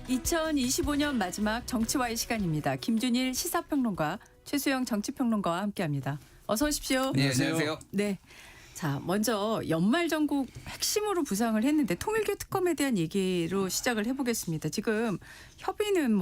2025년 마지막 정치와의 시간입니다. 김준일 시사평론가, 최수영 정치평론가와 함께합니다. 어서 오십시오. 네, 안녕하세요. 네. 자, 먼저 연말 정국 핵심으로 부상을 했는데 통일교 특검에 대한 얘기로 시작을 해보겠습니다. 지금 협의는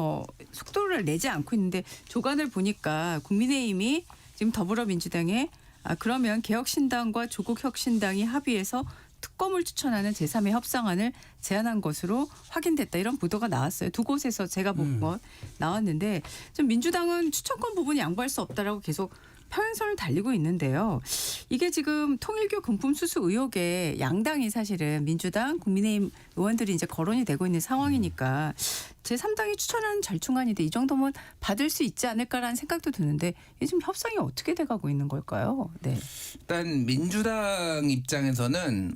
속도를 내지 않고 있는데 조간을 보니까 국민의힘이 지금 더불어민주당에 그러면 개혁신당과 조국혁신당이 합의해서 특검을 추천하는 제3의 협상안을 제안한 것으로 확인됐다. 이런 보도가 나왔어요. 두 곳에서 제가 본 것 나왔는데 좀 민주당은 추천권 부분이 양보할 수 없다라고 계속 표현선을 달리고 있는데요. 이게 지금 통일교 금품 수수 의혹에 양당이 사실은 민주당, 국민의힘 의원들이 이제 거론이 되고 있는 상황이니까 제3당이 추천하는 절충안인데 이 정도면 받을 수 있지 않을까라는 생각도 드는데 요즘 협상이 어떻게 돼가고 있는 걸까요? 네. 일단 민주당 입장에서는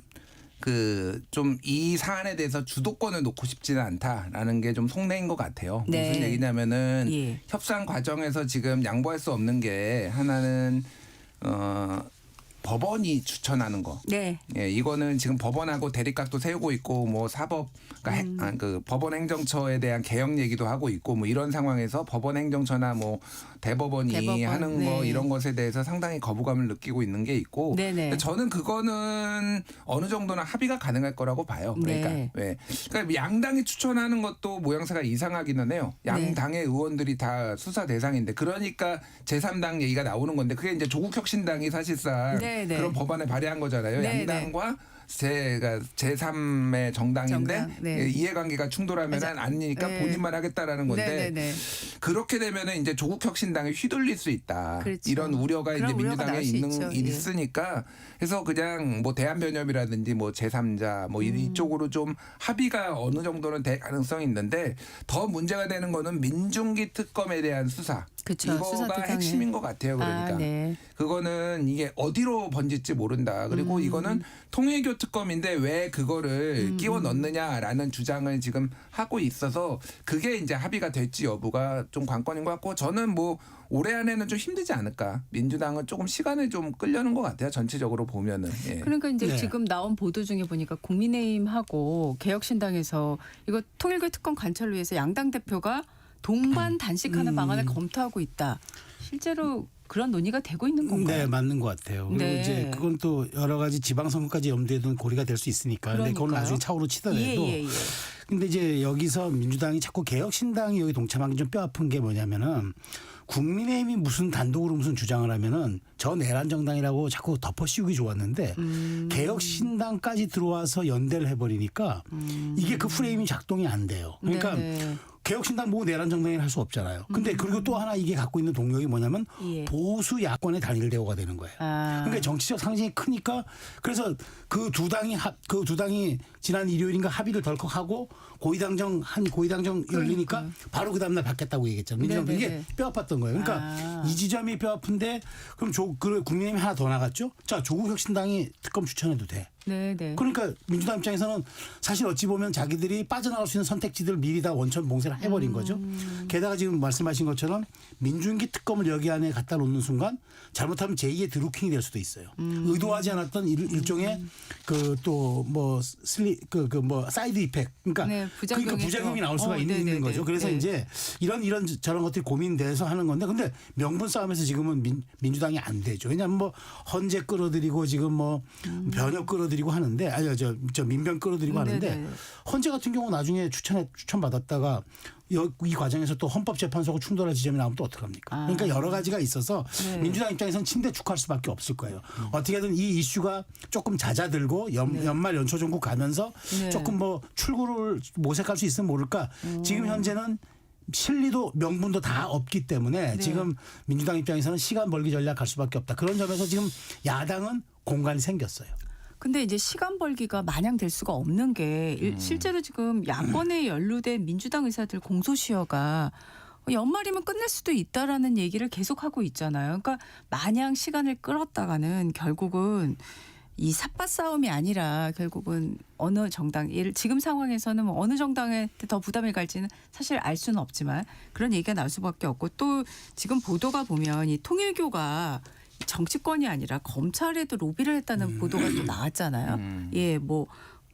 좀 이 사안에 대해서 주도권을 놓고 싶지는 않다라는 게 좀 속내인 것 같아요. 네. 무슨 얘기냐면은 예. 협상 과정에서 지금 양보할 수 없는 게 하나는 법원이 추천하는 거. 네. 예, 이거는 지금 법원하고 대립각도 세우고 있고 사법 그러니까 법원 행정처에 대한 개혁 얘기도 하고 있고 이런 상황에서 법원 행정처나 대법원이 하는 거 네. 이런 것에 대해서 상당히 거부감을 느끼고 있는 게 있고 네네. 저는 그거는 어느 정도는 합의가 가능할 거라고 봐요. 그러니까 네. 그러니까 양당이 추천하는 것도 모양새가 이상하기는 해요. 양당의 의원들이 다 수사 대상인데 그러니까 제3당 얘기가 나오는 건데 그게 이제 조국혁신당이 사실상 네네. 그런 법안을 발의한 거잖아요. 네네. 양당과 제3의 정당인데 정당, 네. 이해관계가 충돌하면 아니니까 네. 본인만 하겠다라는 건데 네네네. 그렇게 되면은 이제 조국혁신당에 휘둘릴 수 있다. 그렇죠. 이런 우려가 이제 그런 우려가 민주당에 나올 수 있죠. 예. 있으니까 그래서 그냥 대한변협이라든지 제3자 이쪽으로 좀 합의가 어느 정도는 될 가능성이 있는데 더 문제가 되는 거는 민중기 특검에 대한 수사. 그쵸. 이거가 수사대상에. 핵심인 것 같아요. 그러니까 네. 그거는 이게 어디로 번질지 모른다. 그리고 이거는 통일교 특검인데 왜 그거를 끼워 넣느냐라는 주장을 지금 하고 있어서 그게 이제 합의가 될지 여부가 좀 관건인 것 같고 저는 올해 안에는 좀 힘들지 않을까. 민주당은 조금 시간을 좀 끌려는 것 같아요. 전체적으로 보면은. 예. 그러니까 이제 네. 지금 나온 보도 중에 보니까 국민의힘하고 개혁신당에서 이거 통일교 특검 관철을 위해서 양당 대표가 동반 단식하는 방안을 검토하고 있다. 실제로 그런 논의가 되고 있는 건가요? 네, 맞는 것 같아요. 그리고 네. 이제 그건 또 여러 가지 지방선거까지 염두에 둔 고리가 될 수 있으니까. 근데 그건 그러니까요. 나중에 차후로 치더라도. 예. 근데 이제 여기서 민주당이 자꾸 개혁신당이 여기 동참한 게 좀 뼈아픈 게 뭐냐면은 국민의힘이 무슨 단독으로 무슨 주장을 하면은 저 내란 정당이라고 자꾸 덮어씌우기 좋았는데 개혁신당까지 들어와서 연대를 해버리니까 이게 그 프레임이 작동이 안 돼요. 그러니까 네네. 개혁신당 보고 내란 정당이라 할 수 없잖아요. 근데 그리고 또 하나 이게 갖고 있는 동력이 뭐냐면 예. 보수 야권의 단일 대우가 되는 거예요. 그러니까 정치적 상징이 크니까 그래서 그 두 당이 지난 일요일인가 합의를 덜컥하고 고위당정 열리니까 바로 그 다음날 받겠다고 얘기했잖아요. 민주당도 이게 네네네. 뼈아팠던 거예요. 그러니까 이 지점이 뼈아픈데 그럼 국민의힘이 하나 더 나갔죠. 자, 조국혁신당이 특검 추천해도 돼. 네네. 그러니까 민주당 입장에서는 사실 어찌 보면 자기들이 빠져나갈 수 있는 선택지들을 미리 다 원천 봉쇄를 해버린 거죠. 게다가 지금 말씀하신 것처럼 민중기 특검을 여기 안에 갖다 놓는 잘못하면 제2의 드루킹이 될 수도 있어요. 의도하지 않았던 일종의 사이드 이펙트. 그러니까 네, 부작용이 나올 수가 있는 네네네. 거죠. 그래서 네. 이제 이런 저런 것들이 고민돼서 하는 건데 근데 명분 싸움에서 지금은 민주당이 안 되죠. 왜냐하면 헌재 끌어들이고 지금 변협 끌어들이고 하는데 저 민변 끌어들이고 하는데 네네. 헌재 같은 경우 나중에 추천받았다가 이 과정에서 또 헌법재판소하고 충돌할 지점이 나오면 또 어떡합니까? 그러니까 여러 가지가 있어서 네. 민주당 입장에서는 침대 축하할 수밖에 없을 거예요. 어떻게든 이 이슈가 조금 잦아들고 연말 연초 정국 가면서 네. 조금 출구를 모색할 수 있으면 모를까. 지금 현재는 실리도 명분도 다 없기 때문에 네. 지금 민주당 입장에서는 시간 벌기 전략 할 수밖에 없다. 그런 점에서 지금 야당은 공간이 생겼어요. 근데 이제 시간 벌기가 마냥 될 수가 없는 게 실제로 지금 야권에 연루된 민주당 의사들 공소시효가 연말이면 끝낼 수도 있다라는 얘기를 계속하고 있잖아요. 그러니까 마냥 시간을 끌었다가는 결국은 이 삿바 싸움이 아니라 결국은 어느 정당, 지금 상황에서는 어느 정당한테 더 부담이 갈지는 사실 알 수는 없지만 그런 얘기가 나올 수밖에 없고 또 지금 보도가 보면 이 통일교가 정치권이 아니라 검찰에도 로비를 했다는 보도가 또 나왔잖아요. 예,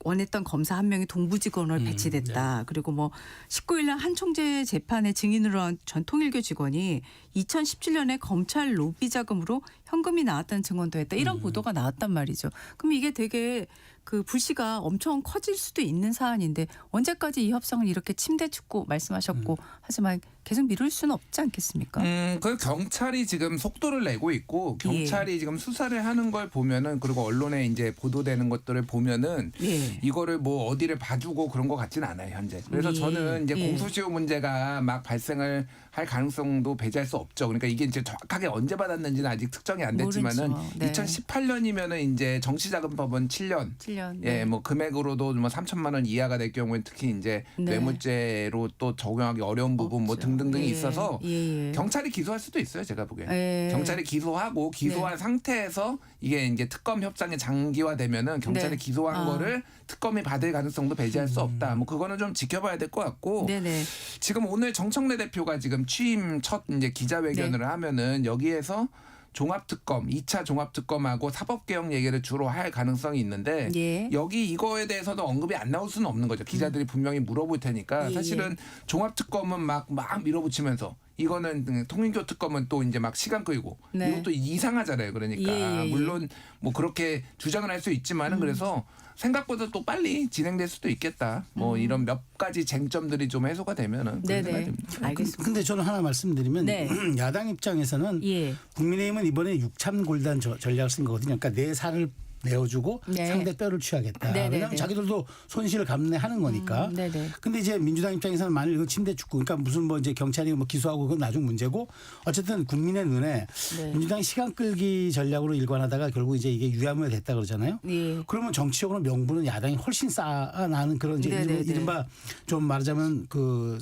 원했던 검사 한 명이 동부지검으로 배치됐다. 그리고 뭐 19일 날 한 총재 재판에 증인으로 한 전 통일교 직원이 2017년에 검찰 로비 자금으로 현금이 나왔다는 증언도 했다. 이런 보도가 나왔단 말이죠. 그럼 이게 되게 그 불씨가 엄청 커질 수도 있는 사안인데 언제까지 이 협상을 이렇게 침대축고 말씀하셨고 하지만 계속 미룰 수는 없지 않겠습니까? 그 경찰이 지금 속도를 내고 있고 경찰이 지금 수사를 하는 걸 보면은 그리고 언론에 이제 보도되는 것들을 보면은 예. 이거를 뭐 어디를 봐주고 그런 것 같지는 않아요 현재. 그래서 예. 저는 이제 예. 공소시효 문제가 막 발생을 할 가능성도 배제할 수 없죠. 그러니까 이게 이제 정확하게 언제 받았는지는 아직 특정이 안 됐지만은 모르죠. 네. 2018년이면은 이제 정치자금법은 7년. 7년. 예, 뭐 금액으로도 뭐 3천만 원 이하가 될 경우에 특히 이제 네. 뇌물죄로 또 적용하기 어려운 부분 뭐 없죠. 등등등이 예. 있어서 예. 경찰이 기소할 수도 있어요, 제가 보기에. 예. 경찰이 기소하고 기소한 상태에서 이게 이제 특검 협상이 장기화되면은 경찰이 네. 기소한 거를 특검이 받을 가능성도 배제할 수 없다. 뭐 그거는 좀 지켜봐야 될 것 같고. 네네. 지금 오늘 정청래 대표가 지금 취임 첫 이제 기자회견을 네. 하면은 여기에서 종합특검, 2차 종합특검하고 사법개혁 얘기를 주로 할 가능성이 있는데 예. 여기 이거에 대해서도 언급이 안 나올 수는 없는 거죠. 기자들이 분명히 물어볼 테니까 예, 사실은 종합특검은 막 밀어붙이면서 이거는 통일교 특검은 또 이제 막 시간 끌고 네. 이것도 이상하잖아요. 그러니까 예. 물론 뭐 그렇게 주장을 할 수 있지만은 그래서 생각보다 또 빨리 진행될 수도 있겠다. 뭐 이런 몇 가지 쟁점들이 좀 해소가 되면은 그런 네네. 생각이 듭니다. 알겠습니다. 근데 저는 하나 말씀드리면 네. 야당 입장에서는 예. 국민의힘은 이번에 육참골단 전략을 쓴 거거든요. 그러니까 내 살을 내어주고 네. 상대 뼈를 취하겠다. 네네네. 왜냐하면 자기들도 손실을 감내하는 거니까. 네네. 근데 이제 민주당 입장에서는 만일 이거 침대 축구, 그러니까 무슨 뭐 이제 경찰이 뭐 기소하고 그건 나중 문제고 어쨌든 국민의 눈에 네. 민주당이 시간 끌기 전략으로 일관하다가 결국 이제 이게 유야무야 됐다 그러잖아요. 예. 그러면 정치적으로 명분은 야당이 훨씬 쌓아나는 그런 이제 네네네. 이른바 좀 말하자면 그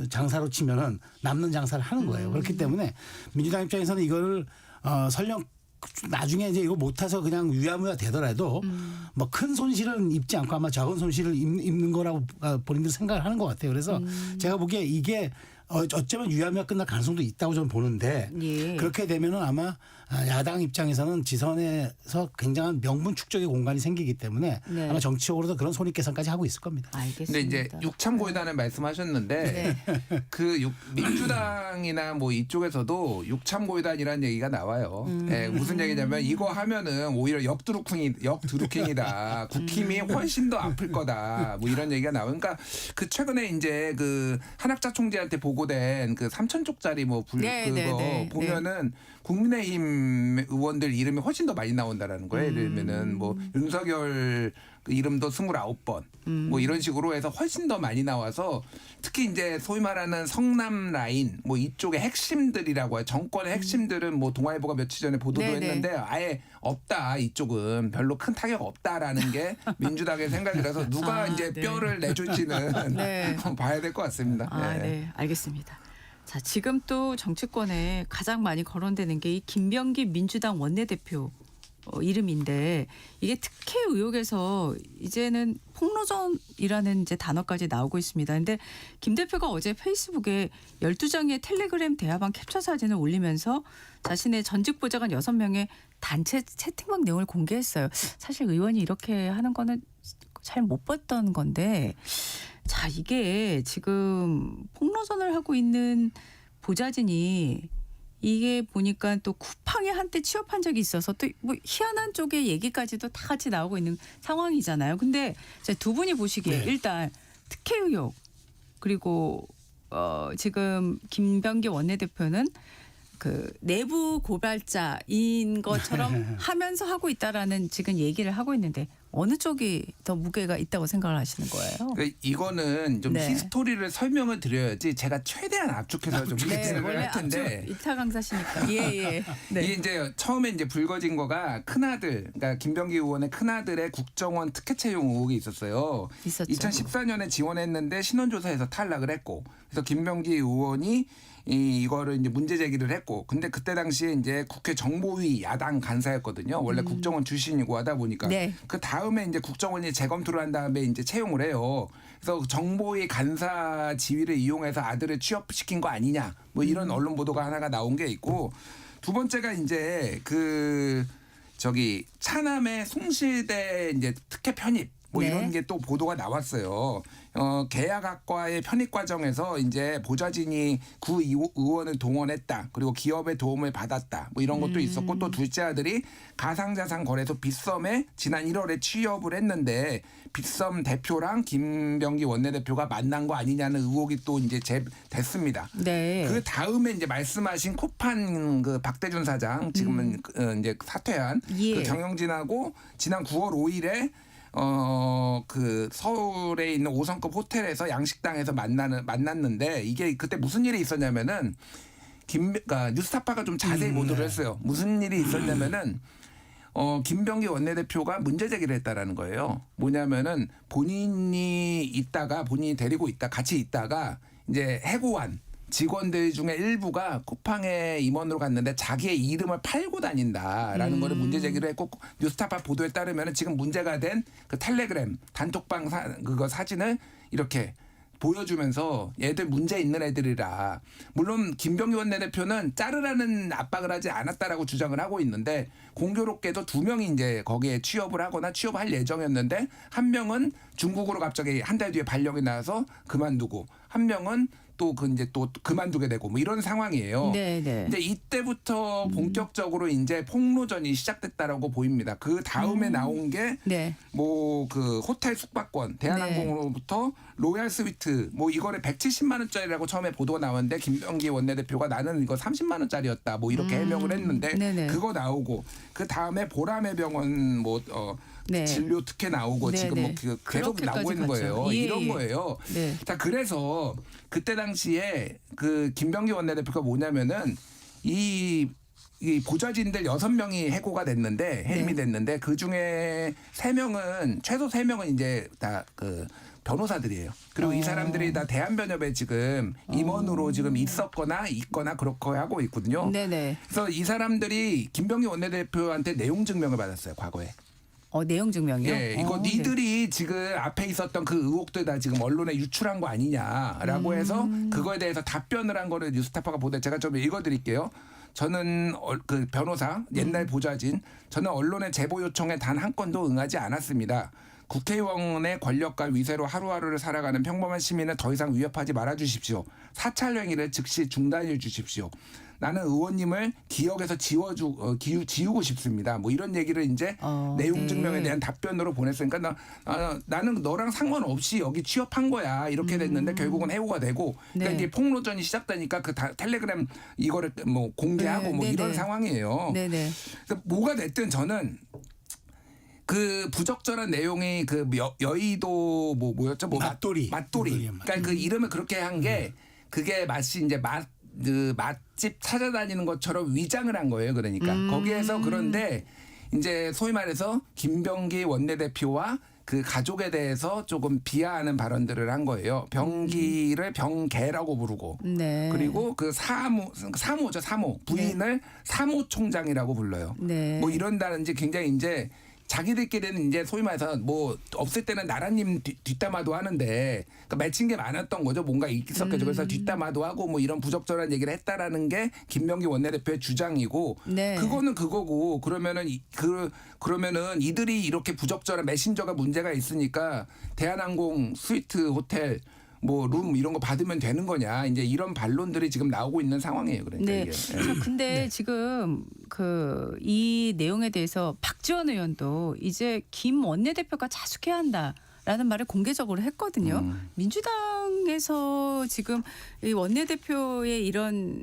장사로 치면은 남는 장사를 하는 거예요. 그렇기 때문에 민주당 입장에서는 이거를 설령 나중에 이제 이거 못해서 그냥 유야무야 되더라도 뭐 큰 손실은 입지 않고 아마 적은 손실을 입는 거라고 본인들 생각을 하는 것 같아요. 그래서 제가 보기에 이게 어쩌면 유야무야 끝날 가능성도 있다고 저는 보는데 예. 그렇게 되면은 아마 야당 입장에서는 지선에서 굉장한 명분 축적의 공간이 생기기 때문에 네. 아마 정치적으로도 그런 손익계산까지 하고 있을 겁니다. 알겠습니다. 근데 이제 육참고위단을 말씀하셨는데 그 민주당이나 뭐 이쪽에서도 육참고위단이라는 얘기가 나와요. 예, 무슨 얘기냐면 이거 하면은 오히려 역드루킹이다. 국힘이 훨씬 더 아플 거다. 뭐 이런 얘기가 나오니까 그 최근에 이제 그 한학자 총재한테 보고된 그 3,000쪽짜리 뭐 네, 그거 네. 보면은 국민의힘 의원들 이름이 훨씬 더 많이 나온다라는 거예요. 예를 들면은 뭐 윤석열 그 이름도 29번 뭐 이런 식으로 해서 훨씬 더 많이 나와서 특히 이제 소위 말하는 성남 라인 뭐 이쪽의 핵심들이라고 해요. 정권의 핵심들은 뭐 동아일보가 며칠 전에 보도도 네네. 했는데 아예 없다. 이쪽은 별로 큰 타격 없다라는 게 민주당의 생각이라서 누가 이제 네. 뼈를 내줄지는 네. 봐야 될 것 같습니다. 아, 예. 네. 알겠습니다. 자, 지금 또 정치권에 가장 많이 거론되는 게 이 김병기 민주당 원내대표 이름인데 이게 특혜 의혹에서 이제는 폭로전이라는 이제 단어까지 나오고 있습니다. 근데 김 대표가 어제 페이스북에 12장의 텔레그램 대화방 캡처 사진을 올리면서 자신의 전직 보좌관 6명의 단체 채팅방 내용을 공개했어요. 사실 의원이 이렇게 하는 거는 잘 못 봤던 건데 자, 이게 지금 폭로전을 하고 있는 보좌진이 이게 보니까 또 쿠팡에 한때 취업한 적이 있어서 또 뭐 희한한 쪽의 얘기까지도 다 같이 나오고 있는 상황이잖아요. 근데 두 분이 보시기에 네. 일단 특혜 의혹 그리고 지금 김병기 원내대표는 그 내부 고발자인 것처럼 하면서 하고 있다라는 지금 얘기를 하고 있는데 어느 쪽이 더 무게가 있다고 생각을 하시는 거예요? 그러니까 이거는 좀 네. 히스토리를 설명을 드려야지 제가 최대한 압축해서 좀 네, 얘기를 원래 할 텐데 이타 강사시니까. 예. 네. 이게 이제 처음에 이제 불거진 거가 큰아들, 그러니까 김병기 의원의 큰아들의 국정원 특혜 채용 의혹이 있었어요. 있었죠. 2014년에 지원했는데 신원조사에서 탈락을 했고, 그래서 김병기 의원이 이거를 이제 문제 제기를 했고, 근데 그때 당시에 이제 국회 정보위 야당 간사였거든요. 원래 국정원 출신이고 하다 보니까 네. 그 다음에 이제 국정원이 재검토를 한 다음에 이제 채용을 해요. 그래서 정보위 간사 지위를 이용해서 아들을 취업시킨 거 아니냐, 뭐 이런 언론 보도가 하나가 나온 게 있고, 두 번째가 이제 그 차남의 송실대 이제 특혜 편입. 뭐 네. 이런 게 또 보도가 나왔어요. 계약학과의 편입 과정에서 이제 보좌진이 구 의원을 동원했다. 그리고 기업의 도움을 받았다. 뭐 이런 것도 있었고 또 둘째 아들이 가상자산 거래소 빗썸에 지난 1월에 취업을 했는데 빗썸 대표랑 김병기 원내대표가 만난 거 아니냐는 의혹이 또 이제 됐습니다. 네. 그 다음에 이제 말씀하신 쿠판 그 박대준 사장 지금은 이제 사퇴한 예. 그 정영진하고 지난 9월 5일에 그 서울에 있는 5성급 호텔에서 양식당에서 만났는데 이게 그때 무슨 일이 있었냐면은 그러니까 뉴스타파가 좀 자세히 보도를 했어요. 무슨 일이 있었냐면은 김병기 원내대표가 문제 제기를 했다라는 거예요. 뭐냐면은 본인이 데리고 있다 같이 있다가 이제 해고한 직원들 중에 일부가 쿠팡에 임원으로 갔는데 자기의 이름을 팔고 다닌다라는 거를 문제 제기를 했고 뉴스타파 보도에 따르면 지금 문제가 된 그 텔레그램 단톡방 그거 사진을 이렇게 보여주면서 얘들 문제 있는 애들이라 물론 김병기 원내대표는 자르라는 압박을 하지 않았다라고 주장을 하고 있는데 공교롭게도 2명이 이제 거기에 취업을 하거나 취업할 예정이었는데 한 명은 중국으로 갑자기 한 달 뒤에 발령이 나서 그만두고 한 명은 또 그만두게 되고 뭐 이런 상황이에요. 네. 이제 이때부터 본격적으로 이제 폭로전이 시작됐다라고 보입니다. 그 다음에 나온 게 네. 뭐 그 호텔 숙박권 대한항공으로부터 로얄 스위트 뭐 이거를 170만 원짜리라고 처음에 보도가 나왔는데 김병기 원내대표가 나는 이거 30만 원짜리였다 뭐 이렇게 해명을 했는데 네네. 그거 나오고 그 다음에 보라매 병원 네. 진료 특혜 나오고 네네. 지금 뭐 계속 그렇게까지 나오고 있는 갔죠. 거예요. 예, 이런 예. 거예요. 네. 자 그래서 그때 당시에 그 김병기 원내대표가 뭐냐면은 이 보좌진들 6명이 해고가 됐는데 해임이 됐는데 그 중에 3명은 최소 3명은 이제 다 그 변호사들이에요. 그리고 이 사람들이 다 대한변협에 지금 임원으로 지금 있거나 그렇게 하고 있거든요. 네네. 그래서 이 사람들이 김병기 원내대표한테 내용 증명을 받았어요. 과거에. 내용 증명이요? 예, 이거 네. 니들이 지금 앞에 있었던 그 의혹들 다 지금 언론에 유출한 거 아니냐라고 해서 그거에 대해서 답변을 한 거를 뉴스타파가 보도해 제가 좀 읽어드릴게요. 저는 그 변호사 옛날 보좌진 저는 언론의 제보 요청에 단 한 건도 응하지 않았습니다. 국회의원의 권력과 위세로 하루하루를 살아가는 평범한 시민을 더 이상 위협하지 말아 주십시오. 사찰 행위를 즉시 중단해 주십시오. 나는 의원님을 기억에서 지우고 싶습니다. 뭐 이런 얘기를 이제 내용 네. 증명에 대한 답변으로 보냈으니까 나는 너랑 상관없이 여기 취업한 거야. 이렇게 됐는데 결국은 해고가 되고 그러니까 네. 이제 폭로전이 시작되니까 그 텔레그램 이거를 뭐 공개하고 네, 뭐 네, 이런 네. 상황이에요. 네네. 그래서 뭐가 됐든 저는 그 부적절한 내용이 그 여의도 뭐였죠? 맛돌이. 그러니까 그 이름을 그렇게 한 게 그게 마치 이제 맛집 찾아다니는 것처럼 위장을 한 거예요. 그러니까 거기에서 그런데 이제 소위 말해서 김병기 원내대표와 그 가족에 대해서 조금 비하하는 발언들을 한 거예요. 병기를 병개라고 부르고 네. 그리고 그 사모죠. 사모 부인을 사모총장이라고 불러요. 네. 뭐 이런다든지 굉장히 이제 자기들끼리는 이제 소위 말해서 뭐 없을 때는 나라님 뒷담화도 하는데 그러니까 맺힌 게 많았던 거죠. 뭔가 있었겠죠. 그래서 뒷담화도 하고 뭐 이런 부적절한 얘기를 했다라는 게 김병기 원내대표의 주장이고 네. 그거는 그거고 그러면은 이들이 이렇게 부적절한 메신저가 문제가 있으니까 대한항공 스위트 호텔 뭐 룸 이런 거 받으면 되는 거냐 이제 이런 반론들이 지금 나오고 있는 상황이에요. 그러니까 네. 이게. 근데 지금 이 내용에 대해서 박지원 의원도 이제 김 원내대표가 자숙해야 한다라는 말을 공개적으로 했거든요. 민주당에서 지금 이 원내대표의 이런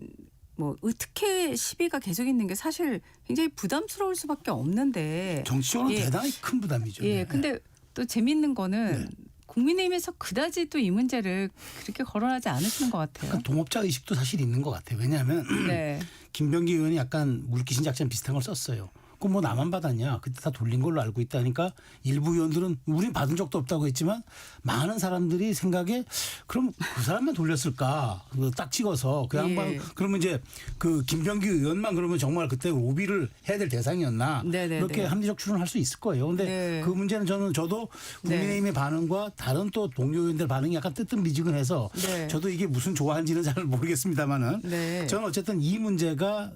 뭐 특혜 시비가 계속 있는 게 사실 굉장히 부담스러울 수밖에 없는데. 정치적으로 예. 대단히 큰 부담이죠. 예. 네. 근데 또 재밌는 거는 국민의힘에서 그다지 또 이 문제를 그렇게 거론하지 않으시는 것 같아요. 약간 동업자 의식도 사실 있는 것 같아요. 왜냐하면 네. 김병기 의원이 약간 물귀신 작전 비슷한 걸 썼어요. 그럼 뭐 나만 받았냐? 그때 다 돌린 걸로 알고 있다니까 일부 의원들은 우린 받은 적도 없다고 했지만 많은 사람들이 생각에 그럼 그 사람만 돌렸을까? 딱 찍어서 그 양반 예. 그러면 이제 그 김병기 의원만 그러면 정말 그때 로비를 해야 될 대상이었나? 네네네. 이렇게 합리적 추론할 수 있을 거예요. 근데 네. 그 문제는 저도 국민의힘의 반응과 다른 또 동료 의원들 반응이 약간 뜨뜻미지근해서 네. 저도 이게 무슨 조화인지는 잘 모르겠습니다만은 네. 저는 어쨌든 이 문제가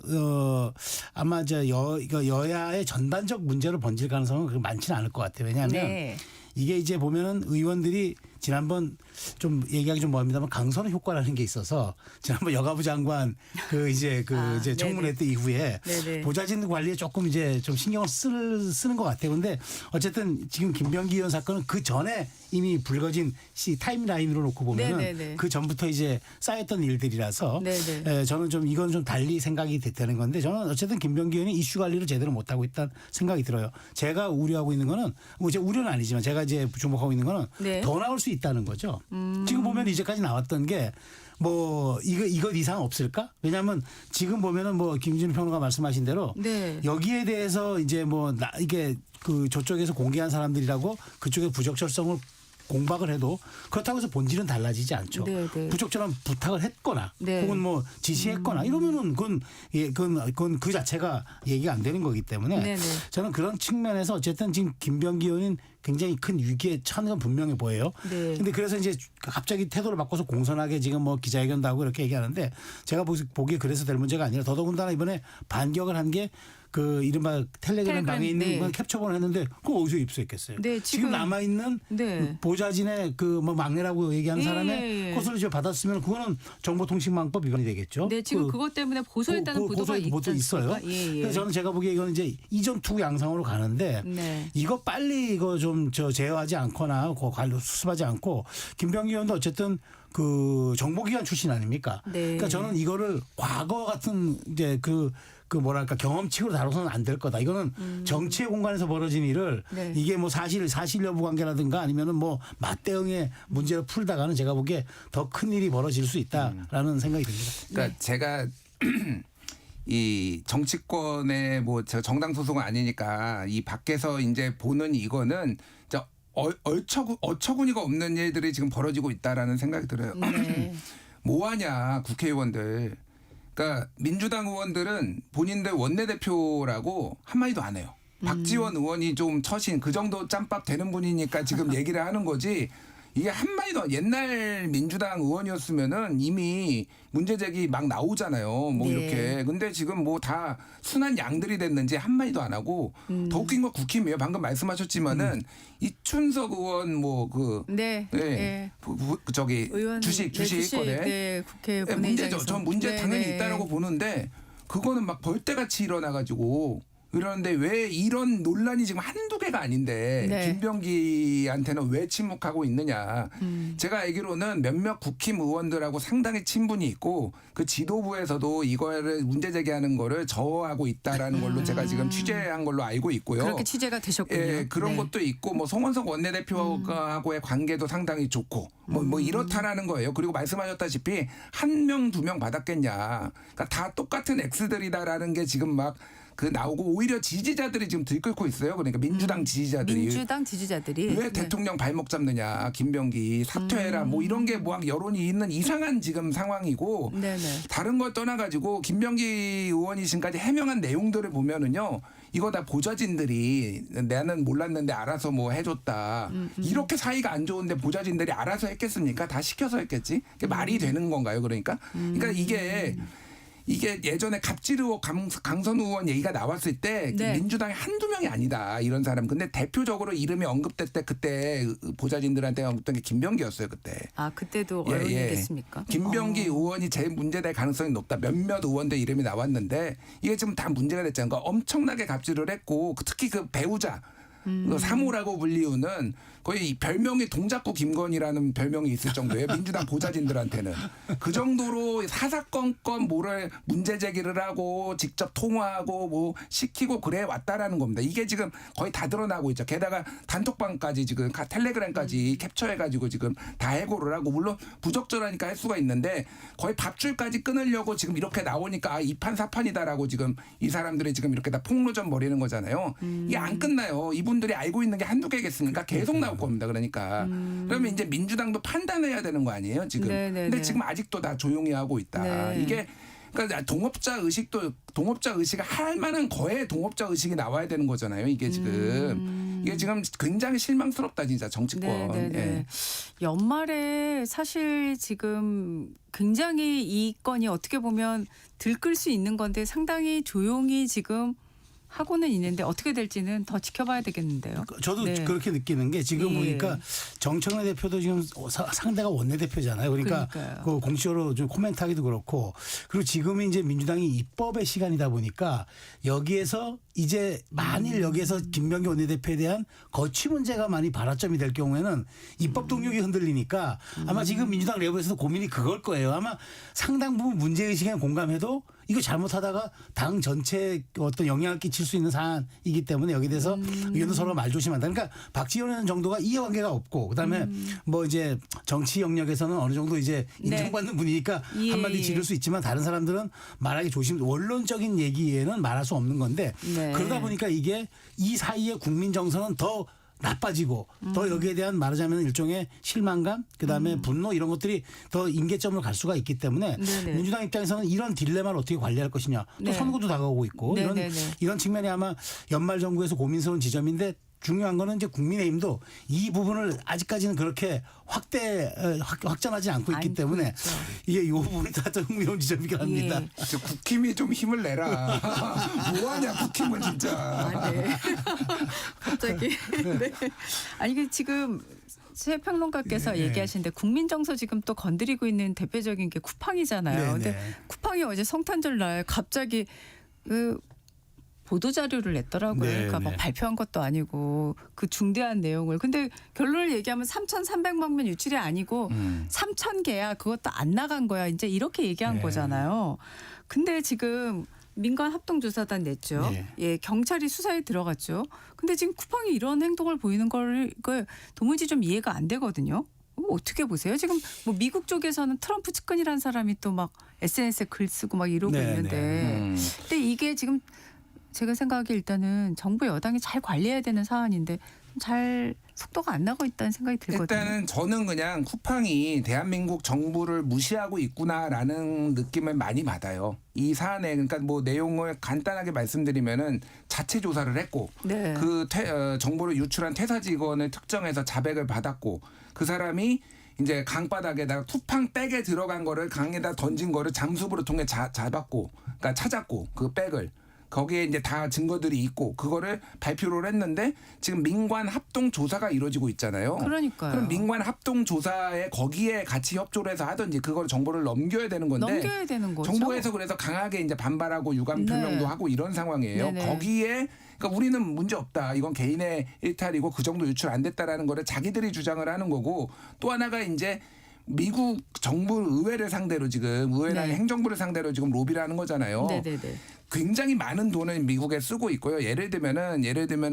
아마 여야의 전반적 문제로 번질 가능성은 그렇게 많지는 않을 것 같아요. 왜냐하면 네. 이게 이제 보면은 의원들이 지난번 좀 얘기하기 좀 뭐합니다만 강선 효과라는 게 있어서 지난번 여가부 장관 그 이제 이제 청문회 때 이후에 네네. 보좌진 관리에 조금 이제 좀 신경을 쓰는 것 같아요. 근데 어쨌든 지금 김병기 의원 사건은 그 전에 이미 불거진 타임라인으로 놓고 보면은 네네네. 그 전부터 이제 쌓였던 일들이라서 네네. 저는 좀 이건 좀 달리 생각이 되는 건데 저는 어쨌든 김병기 의원이 이슈 관리를 제대로 못하고 있다는 생각이 들어요. 제가 우려하고 있는 거는 뭐 제 우려는 아니지만 제가 이제 주목하고 있는 거는 네. 더 나올 수 있다는 거죠. 지금 보면 이제까지 나왔던 게 뭐 이것 이상 없을까? 왜냐하면 지금 보면은 뭐 김준일 평론가 말씀하신 대로 네. 여기에 대해서 이제 뭐 이게 그 저쪽에서 공개한 사람들이라고 그쪽에 부적절성을 공박을 해도 그렇다고 해서 본질은 달라지지 않죠. 네, 네. 부적절한 부탁을 했거나 네. 혹은 뭐 지시했거나 이러면은 그건 그 자체가 얘기가 안 되는 거기 때문에 네, 네. 저는 그런 측면에서 어쨌든 지금 김병기 의원은 굉장히 큰 위기에 처한 건 분명해 보여요. 네. 근데 그래서 이제 갑자기 태도를 바꿔서 공손하게 지금 뭐 기자회견도 하고 이렇게 얘기하는데 제가 보기에 그래서 될 문제가 아니라 더더군다나 이번에 반격을 한 게 그 이른바 텔레그램 방에 있는 네. 건 캡처본을 했는데 그거 어디서 입수했겠어요. 네, 지금 남아 있는 네. 보좌진의 그 뭐 막내라고 얘기한 예, 사람의 예. 것을 이제 받았으면 그거는 정보통신망법 위반이 되겠죠. 네, 지금 그것 때문에 고소했다는 보도가 있어요. 예, 예. 그래서 저는 제가 보기에 이건 이제 이전 투구 양상으로 가는데 네. 이거 빨리 이거 좀 제어하지 않거나 관료 수습하지 않고 김병기 의원도 어쨌든 그 정보기관 출신 아닙니까? 네. 그러니까 저는 이거를 과거 같은 이제 그 뭐랄까 경험칙으로 다뤄서는 안 될 거다. 이거는 정치의 공간에서 벌어진 일을 네. 이게 뭐 사실 여부 관계라든가 아니면은 뭐 맞대응의 문제를 풀다가는 제가 보기에 더 큰 일이 벌어질 수 있다라는 생각이 듭니다. 그러니까 제가 이 정치권의 뭐 제가 정당 소속은 아니니까 이 밖에서 이제 보는 이거는 진짜 어처구니가 없는 일들이 지금 벌어지고 있다라는 생각이 들어요. 네. 뭐하냐 국회의원들. 그러니까 민주당 의원들은 본인들 원내대표라고 한마디도 안 해요. 박지원 의원이 좀 처신 그 정도 짬밥 되는 분이니까 지금 얘기를 하는 거지. 이게 한마디도 옛날 민주당 의원이었으면은 이미 문제 제기 막 나오잖아요. 뭐 네. 이렇게. 근데 지금 뭐 다 순한 양들이 됐는지 한마디도 안 하고 더 웃긴 건 국힘이에요. 방금 말씀하셨지만은 이춘석 의원 뭐 그 네. 네. 저기 의원 주식 거래. 네, 국회 네, 본회의장에서. 문제죠. 전 문제 네, 당연히 네. 있다라고 보는데 그거는 막 벌떼같이 일어나가지고 이러는데 왜 이런 논란이 지금 한두 개가 아닌데 네. 김병기한테는 왜 침묵하고 있느냐. 제가 알기로는 몇몇 국힘 의원들하고 상당히 친분이 있고 그 지도부에서도 이거를 문제 제기하는 거를 저하고 있다라는 걸로 제가 지금 취재한 걸로 알고 있고요. 그렇게 취재가 되셨군요. 예, 그런 네. 것도 있고 뭐 송원석 원내대표하고의 관계도 상당히 좋고 뭐 이렇다라는 거예요. 그리고 말씀하셨다시피 한 명, 두 명 받았겠냐. 그러니까 다 똑같은 X들이다라는 게 지금 막 그 나오고 오히려 지지자들이 지금 들끓고 있어요. 그러니까 민주당 지지자들이. 민주당 지지자들이 왜 대통령 발목 잡느냐. 김병기 사퇴해라. 뭐 이런 게 뭐 여론이 있는 이상한 지금 상황이고 네네. 다른 걸 떠나가지고 김병기 의원이 지금까지 해명한 내용들을 보면은요. 이거 다 보좌진들이 나는 몰랐는데 알아서 뭐 해줬다. 이렇게 사이가 안 좋은데 보좌진들이 알아서 했겠습니까? 다 시켜서 했겠지. 그게 말이 되는 건가요? 그러니까 이게 예전에 갑질 의혹 강선우 의원 얘기가 나왔을 때 네. 민주당이 한두 명이 아니다 이런 사람. 근데 대표적으로 이름이 언급됐을 때 그때 보좌진들한테 언급된 게 김병기였어요 그때. 아 그때도 예, 언론이 예. 됐습니까? 김병기 의원이 제일 문제될 가능성이 높다. 몇몇 의원들 이름이 나왔는데 이게 지금 다 문제가 됐잖아요. 그러니까 엄청나게 갑질을 했고 특히 그 배우자. 그 사모라고 불리우는 거의 별명이 동작구 김건희라는 별명이 있을 정도예요. 민주당 보좌진들한테는. 그 정도로 사사건건 뭐를 문제 제기를 하고 직접 통화하고 뭐 시키고 그래 왔다라는 겁니다. 이게 지금 거의 다 드러나고 있죠. 게다가 단톡방까지 지금 텔레그램까지 캡처해가지고 지금 다 해고를 하고 물론 부적절하니까 할 수가 있는데 거의 밥줄까지 끊으려고 지금 이렇게 나오니까 아, 이판사판이다라고 지금 이 사람들이 지금 이렇게 다 폭로전 벌이는 거잖아요. 이게 안 끝나요. 이분들이 알고 있는 게 한두 개겠습니까? 계속 나올 겁니다. 그러니까 그러면 이제 민주당도 판단해야 되는 거 아니에요 지금. 네네네. 근데 지금 아직도 다 조용히 하고 있다. 네. 이게 그러니까 동업자 의식을 할 만한 거에 동업자 의식이 나와야 되는 거잖아요. 이게 지금 이게 지금 굉장히 실망스럽다 진짜 정치권. 네네네. 예. 연말에 사실 지금 굉장히 이 건이 어떻게 보면 들끓 수 있는 건데 상당히 조용히 지금 하고는 있는데 어떻게 될지는 더 지켜봐야 되겠는데요. 저도 네. 그렇게 느끼는 게 지금 예. 보니까 정청래 대표도 지금 상대가 원내대표잖아요. 그러니까 그러니까요. 그 공식적으로 좀 코멘트하기도 그렇고 그리고 지금은 이제 민주당이 입법의 시간이다 보니까 여기에서 이제 만일 여기에서 김병기 원내대표에 대한 거취 문제가 많이 발화점이 될 경우에는 입법 동력이 흔들리니까 아마 지금 민주당 내부에서도 고민이 그걸 거예요. 아마 상당 부분 문제의식에 공감해도 이거 잘못하다가 당 전체에 어떤 영향을 끼칠 수 있는 사안이기 때문에 여기에 대해서 의원도 서로 말조심한다. 그러니까 박지원 정도가 이해관계가 없고 그다음에 뭐 이제 정치 영역에서는 어느 정도 이제 네. 인정받는 분이니까 예, 한마디 예. 지를 수 있지만 다른 사람들은 말하기 원론적인 얘기에는 말할 수 없는 건데 네. 그러다 보니까 이게 이 사이에 국민 정서는 더 나빠지고 더 여기에 대한 말하자면 일종의 실망감 그다음에 분노 이런 것들이 더 임계점으로 갈 수가 있기 때문에 네네. 민주당 입장에서는 이런 딜레마를 어떻게 관리할 것이냐 또 네. 선거도 다가오고 있고 네네네. 이런 측면이 아마 연말 정부에서 고민스러운 지점인데 중요한 거는 이제 국민의힘도 이 부분을 아직까지는 그렇게 확전하지 않고 있기 않고 때문에 있죠. 이게 이 부분이 다 좀 흥미로운 지점이긴 합니다. 예. 저 국힘이 좀 힘을 내라. 뭐하냐 국힘은 진짜. 아, 네. 갑자기. 네. 아니 이게 지금 새 평론가께서 네. 얘기하시는데 국민 정서 지금 또 건드리고 있는 대표적인 게 쿠팡이잖아요. 네, 근데 네. 쿠팡이 어제 성탄절 날 갑자기 그 보도 자료를 냈더라고요. 네, 그러니까 막 네. 발표한 것도 아니고 그 중대한 내용을. 근데 결론을 얘기하면 3,300만 명 유출이 아니고 3,000개야. 그것도 안 나간 거야. 이제 이렇게 얘기한 네. 거잖아요. 근데 지금 민간 합동조사단 냈죠. 네. 예, 경찰이 수사에 들어갔죠. 근데 지금 쿠팡이 이런 행동을 보이는 걸 도무지 좀 이해가 안 되거든요. 어떻게 보세요? 지금 뭐 미국 쪽에서는 트럼프 측근이라는 사람이 또 막 SNS에 글 쓰고 막 이러고 네, 있는데, 근데 이게 지금 제가 생각하기에 일단은 정부 여당이 잘 관리해야 되는 사안인데 잘 속도가 안 나고 있다는 생각이 들거든요. 일단은 저는 그냥 쿠팡이 대한민국 정부를 무시하고 있구나라는 느낌을 많이 받아요. 이 사안에 그러니까 뭐 내용을 간단하게 말씀드리면은 자체 조사를 했고 네. 그 정보를 유출한 퇴사 직원을 특정해서 자백을 받았고 그 사람이 이제 강바닥에다가 쿠팡 백에 들어간 거를 강에다 던진 거를 잠수부를 통해 잡았고 그러니까 찾았고 그 백을 거기에 이제 다 증거들이 있고 그거를 발표를 했는데 지금 민관 합동 조사가 이루어지고 있잖아요. 그러니까요. 그럼 민관 합동 조사에 거기에 같이 협조를 해서 하든지 그걸 정보를 넘겨야 되는 건데 넘겨야 되는 거죠. 정부에서 그래서 강하게 이제 반발하고 유감 네. 표명도 하고 이런 상황이에요. 네네. 거기에 그러니까 우리는 문제 없다. 이건 개인의 일탈이고 그 정도 유출 안 됐다라는 거를 자기들이 주장을 하는 거고 또 하나가 이제 미국 정부 의회를 상대로 지금 의회라는 네. 행정부를 상대로 지금 로비를 하는 거잖아요. 네네네. 굉장히 많은 돈을 미국에 쓰고 있고요. 예를 들면은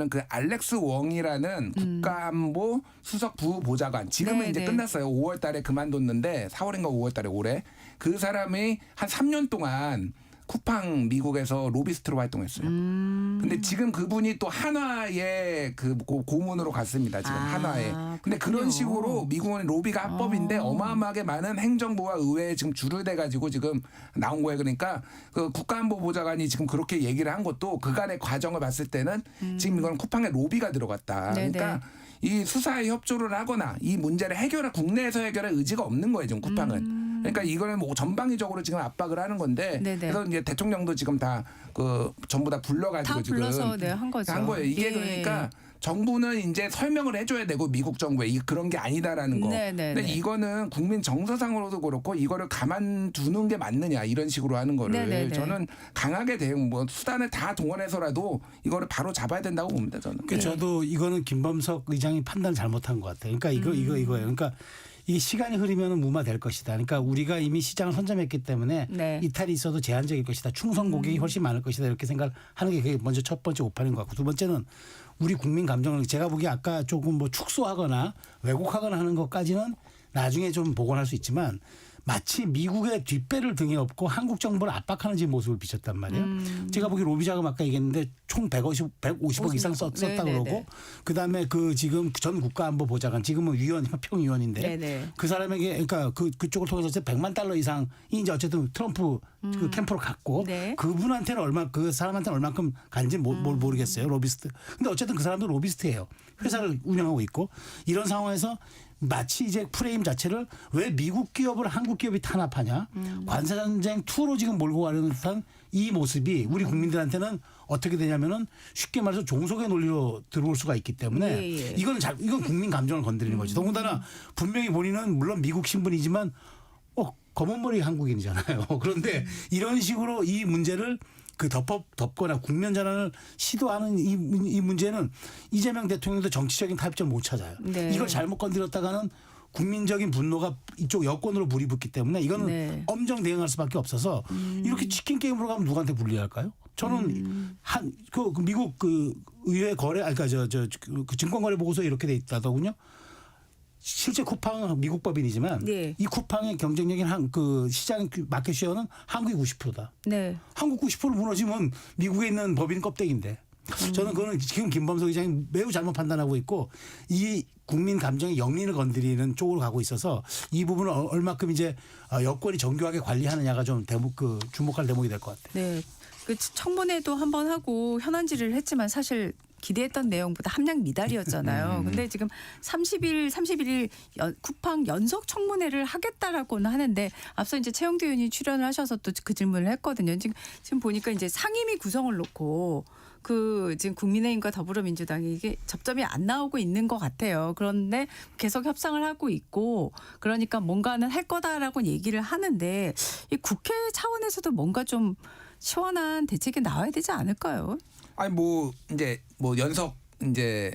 그 알렉스 웡이라는 국가안보 수석 부보좌관 지금은 네, 이제 네. 끝났어요. 5월달에 그만뒀는데 4월인가 5월달에 올해 그 사람이 한 3년 동안 쿠팡 미국에서 로비스트로 활동했어요. 근데 지금 그분이 또 한화의 그 고문으로 갔습니다. 지금 한화에. 근데 그렇군요. 그런 식으로 미국은 로비가 합법인데 어마어마하게 많은 행정부와 의회에 지금 줄을 대가지고 지금 나온 거예요. 그러니까 그 국가안보보좌관이 지금 그렇게 얘기를 한 것도 그간의 과정을 봤을 때는 지금 이건 쿠팡에 로비가 들어갔다. 네네. 그러니까 이 수사에 협조를 하거나 이 문제를 국내에서 해결할 의지가 없는 거예요. 지금 쿠팡은. 그러니까 이거는 뭐 전방위적으로 지금 압박을 하는 건데 네네. 그래서 이제 대통령도 지금 다 그 전부 다 불러가지고 다 지금 불러서 네, 한 거죠. 한 거예요. 이게 예. 그러니까 정부는 이제 설명을 해줘야 되고 미국 정부에 그런 게 아니다라는 거. 네네네. 근데 이거는 국민 정서상으로도 그렇고 이거를 가만두는 게 맞느냐 이런 식으로 하는 거를 네네네. 저는 강하게 대응 뭐 수단을 다 동원해서라도 이거를 바로 잡아야 된다고 봅니다. 저는. 그 저도 이거는 김범석 의장이 판단을 잘못한 것 같아요. 그러니까 이거예요. 그러니까 이 시간이 흐르면 무마될 것이다. 그러니까 우리가 이미 시장을 선점했기 때문에 네. 이탈이 있어도 제한적일 것이다. 충성 고객이 훨씬 많을 것이다. 이렇게 생각을 하는 게 그게 먼저 첫 번째 오판인 것 같고 두 번째는 우리 국민 감정을 제가 보기에 아까 조금 뭐 축소하거나 왜곡하거나 하는 것까지는 나중에 좀 복원할 수 있지만 마치 미국의 뒷배를 등에 업고 한국 정부를 압박하는 지금 모습을 비쳤단 말이에요. 제가 보기 로비 자금 아까 얘기했는데 총 150억 이상 썼다 네네네. 그러고 그다음에 그 지금 전 국가안보보좌관 지금은 평의원인데 네네. 그 사람에게 그러니까 그쪽을 통해서 $100만 이상이 이제 어쨌든 트럼프 그 캠프로 갔고 네. 그분한테는 그 사람한테는 얼마큼 간지 모르겠어요. 로비스트. 근데 어쨌든 그 사람도 로비스트예요. 회사를 운영하고 있고 이런 상황에서 마치 이제 프레임 자체를 왜 미국 기업을 한국 기업이 탄압하냐 관세전쟁 2로 지금 몰고 가려는 듯한 이 모습이 우리 국민들한테는 어떻게 되냐면은 쉽게 말해서 종속의 논리로 들어올 수가 있기 때문에 예. 이건 국민 감정을 건드리는 거죠. 더군다나 분명히 본인은 물론 미국 신분이지만 검은머리 한국인이잖아요. 그런데 이런 식으로 이 문제를 덮거나 국면 전환을 시도하는 이 문제는 이재명 대통령도 정치적인 타협점 못 찾아요. 네. 이걸 잘못 건드렸다가는 국민적인 분노가 이쪽 여권으로 불이 붙기 때문에 이거는 네. 엄정 대응할 수밖에 없어서 이렇게 치킨 게임으로 가면 누구한테 불리할까요? 저는 미국 의회 거래 그 증권거래 보고서에 이렇게 돼 있다더군요. 실제 쿠팡은 미국 법인이지만 네. 이 쿠팡의 경쟁력인 시장 마켓 쉐어는 한국이 90%다. 네. 한국 90% 무너지면 미국에 있는 법인 껍데기인데 저는 그거는 지금 김범석 의장이 매우 잘못 판단하고 있고 이 국민 감정의 영린을 건드리는 쪽으로 가고 있어서 이 부분을 얼마큼 이제 여권이 정교하게 관리하느냐가 좀 주목할 대목이 될 것 같아요. 네. 그 청문회도 한번 하고 현안 질의를 했지만 사실 기대했던 내용보다 함량 미달이었잖아요. 근데 지금 31일 쿠팡 연속 청문회를 하겠다라고는 하는데 앞서 이제 최영두 의원이 출연을 하셔서 또 그 질문을 했거든요. 지금 보니까 이제 상임위 구성을 놓고 지금 국민의힘과 더불어민주당이 이게 접점이 안 나오고 있는 것 같아요. 그런데 계속 협상을 하고 있고 그러니까 뭔가는 할 거다라고 얘기를 하는데 이 국회 차원에서도 뭔가 좀 시원한 대책이 나와야 되지 않을까요? 아니 이제 연석 이제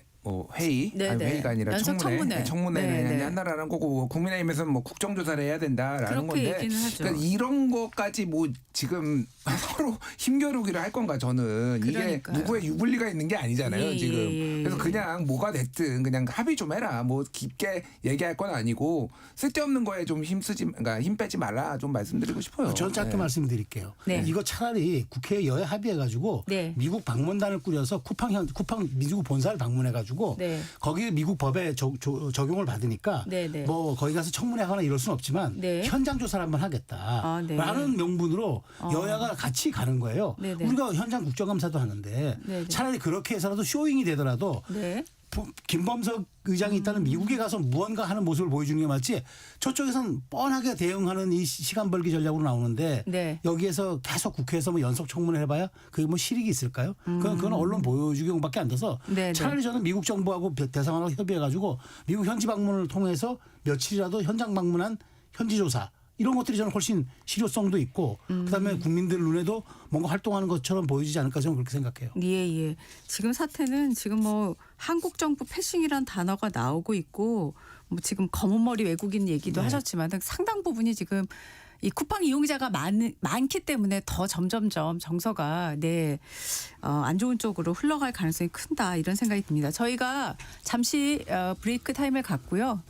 회의 네네. 아니 회의가 아니라 연속 청문회를 네네. 한다라는 거고 국민의힘에서는 국정조사를 해야 된다라는 그렇게 건데 얘기는 하죠. 그러니까 이런 것까지 지금 서로 힘겨루기를 할 건가 저는 그러니까요. 이게 누구의 유불리가 있는 게 아니잖아요 예, 지금 예. 그래서 그냥 뭐가 됐든 그냥 합의 좀 해라 깊게 얘기할 건 아니고 쓸데없는 거에 좀 힘 빼지 말라 좀 말씀드리고 싶어요. 저는 짧게 네. 말씀드릴게요. 네. 이거 차라리 국회 여야 합의해가지고 네. 미국 방문단을 꾸려서 쿠팡 미국 본사를 방문해가지고 네. 거기에 미국 법에 적용을 받으니까 네, 네. 거기 가서 청문회하거나 이럴 수는 없지만 네. 현장 조사를 한번 하겠다라는 네. 명분으로 여야가 같이 가는 거예요. 네, 네. 우리가 현장 국정감사도 하는데 네, 네. 차라리 그렇게 해서라도 쇼잉이 되더라도 네. 김범석 의장이 있다는 미국에 가서 무언가 하는 모습을 보여주는 게 맞지 저쪽에서는 뻔하게 대응하는 이 시간 벌기 전략으로 나오는데 네. 여기에서 계속 국회에서 연속 청문회 해봐야 그게 실익이 있을까요? 그건 언론 보여주기용밖에 안 돼서 네, 차라리 저는 미국 정부하고 대상하고 협의해가지고 미국 현지 방문을 통해서 며칠이라도 현장 방문한 현지 조사 이런 것들이 저는 훨씬 실효성도 있고 그다음에 국민들 눈에도 뭔가 활동하는 것처럼 보여지지 않을까 저는 그렇게 생각해요. 예. 지금 사태는 지금 한국 정부 패싱이란 단어가 나오고 있고 지금 검은 머리 외국인 얘기도 하셨지만 상당 부분이 지금 이 쿠팡 이용자가 많기 때문에 더 점점점 정서가 안 좋은 쪽으로 흘러갈 가능성이 큰다 이런 생각이 듭니다. 저희가 잠시 브레이크 타임을 갖고요.